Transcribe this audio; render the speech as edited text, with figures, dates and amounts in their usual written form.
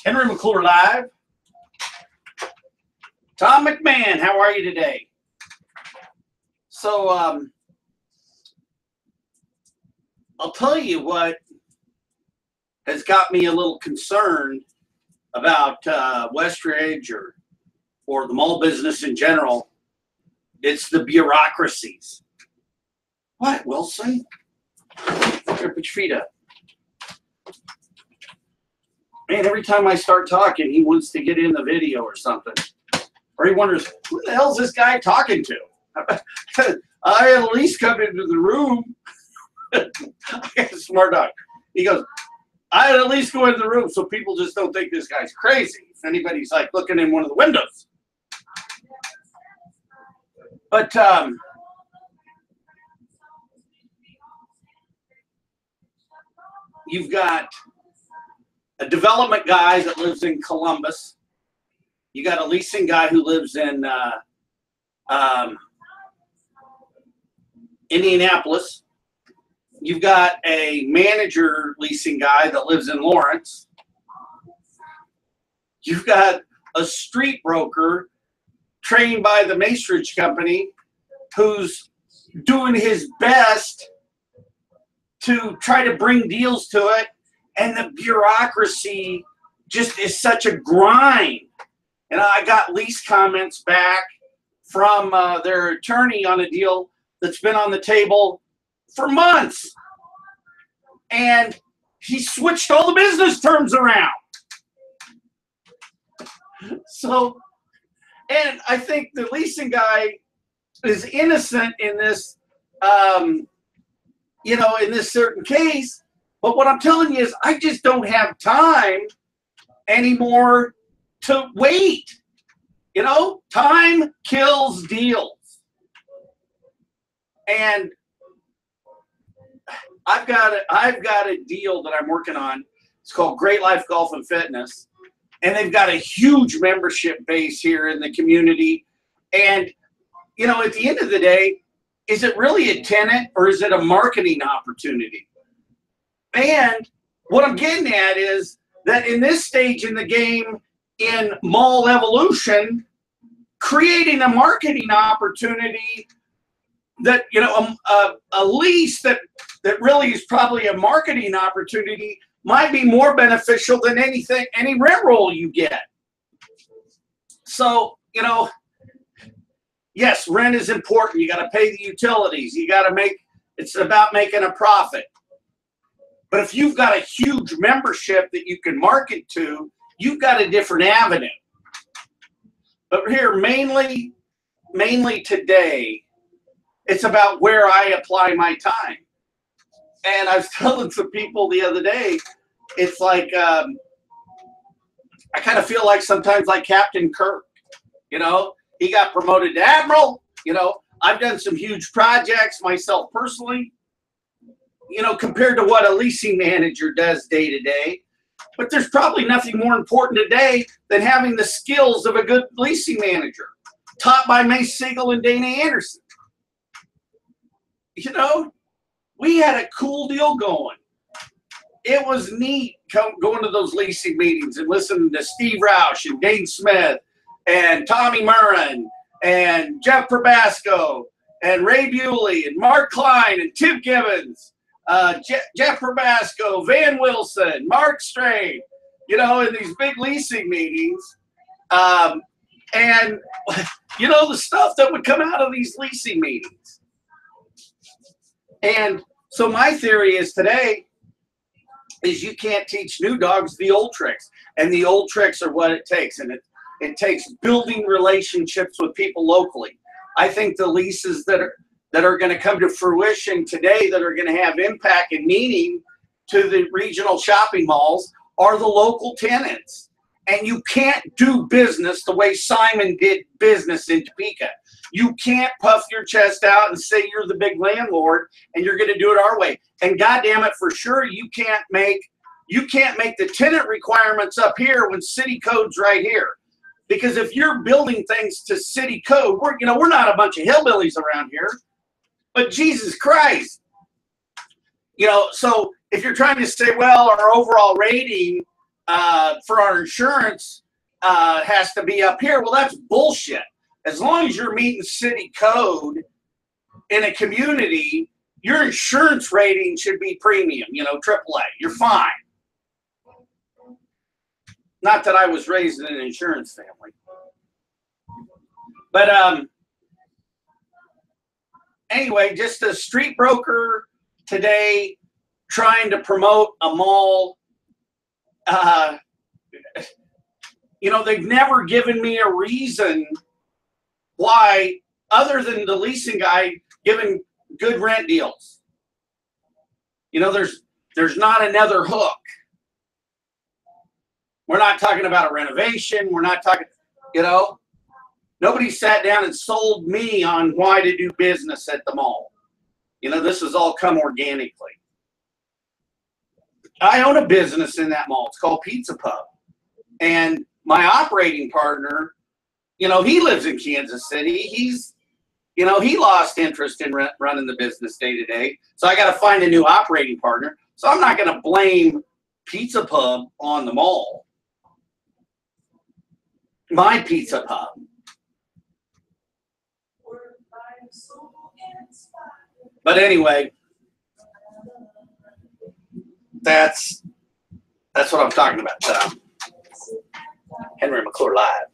Henry McClure Live. Tom McMahon, how are you today? So, I'll tell you what has got me a little concerned about Westridge or the mall business in general. It's the bureaucracies. What, Wilson? Put your feet up. Man, every time I start talking, he wants to get in the video or something. Or he wonders, who the hell's this guy talking to? I at least come into the room. I got a smart dog. He goes, I'd at least go into the room so people just don't think this guy's crazy. If anybody's like looking in one of the windows. But you've got a development guy that lives in Columbus. You got a leasing guy who lives in Indianapolis. You've got a manager leasing guy that lives in Lawrence. You've got a street broker trained by the Macerich Company who's doing his best to try to bring deals to it. And the bureaucracy just is such a grind. And I got lease comments back from their attorney on a deal that's been on the table for months. And he switched all the business terms around. So, and I think the leasing guy is innocent in this, you know, in this certain case. But what I'm telling you is I just don't have time anymore to wait. You know, time kills deals. And I've got a deal that I'm working on. It's called Great Life Golf and Fitness. And they've got a huge membership base here in the community. And, you know, at the end of the day, is it really a tenant or is it a marketing opportunity? And what I'm getting at is that in this stage in the game, in mall evolution, creating a marketing opportunity that, you know, a lease that really is probably a marketing opportunity might be more beneficial than any rent roll you get. So, you know, yes, rent is important. You got to pay the utilities. You got to it's about making a profit. But if you've got a huge membership that you can market to, you've got a different avenue. But here, mainly today, it's about where I apply my time. And I was telling some people the other day, it's like, I kind of feel like sometimes like Captain Kirk, you know, he got promoted to Admiral. You know, I've done some huge projects myself personally, you know, compared to what a leasing manager does day to day. But there's probably nothing more important today than having the skills of a good leasing manager, taught by Mace Siegel and Dana Anderson. You know, we had a cool deal going. It was neat going to those leasing meetings and listening to Steve Roush and Dane Smith and Tommy Murrin and Jeff Probasco and Ray Bewley and Mark Klein and Tim Gibbons. Jeff Probasco, Van Wilson, Mark Strain, you know, in these big leasing meetings. And, you know, the stuff that would come out of these leasing meetings. And so my theory is today is you can't teach new dogs the old tricks. And the old tricks are what it takes. And it takes building relationships with people locally. I think the leases that are going to come to fruition today that are going to have impact and meaning to the regional shopping malls are the local tenants. And you can't do business the way Simon did business in Topeka. You can't puff your chest out and say you're the big landlord and you're going to do it our way. And goddamn it, for sure, you can't make the tenant requirements up here when city code's right here. Because if you're building things to city code, we're not a bunch of hillbillies around here. But Jesus Christ, you know, so if you're trying to say, well, our overall rating for our insurance has to be up here. Well, that's bullshit. As long as you're meeting city code in a community, your insurance rating should be premium, you know, AAA. You're fine. Not that I was raised in an insurance family. But anyway, just a street broker today trying to promote a mall. You know, they've never given me a reason why, other than the leasing guy giving good rent deals. You know, there's not another hook. We're not talking about a renovation. We're not talking, you know, nobody sat down and sold me on why to do business at the mall. You know, this has all come organically. I own a business in that mall. It's called Pizza Pub. And my operating partner, you know, he lives in Kansas City. He's, you know, he lost interest in running the business day to day. So I got to find a new operating partner. So I'm not going to blame Pizza Pub on the mall. My Pizza Pub. But anyway, that's what I'm talking about. Henry McClure Live.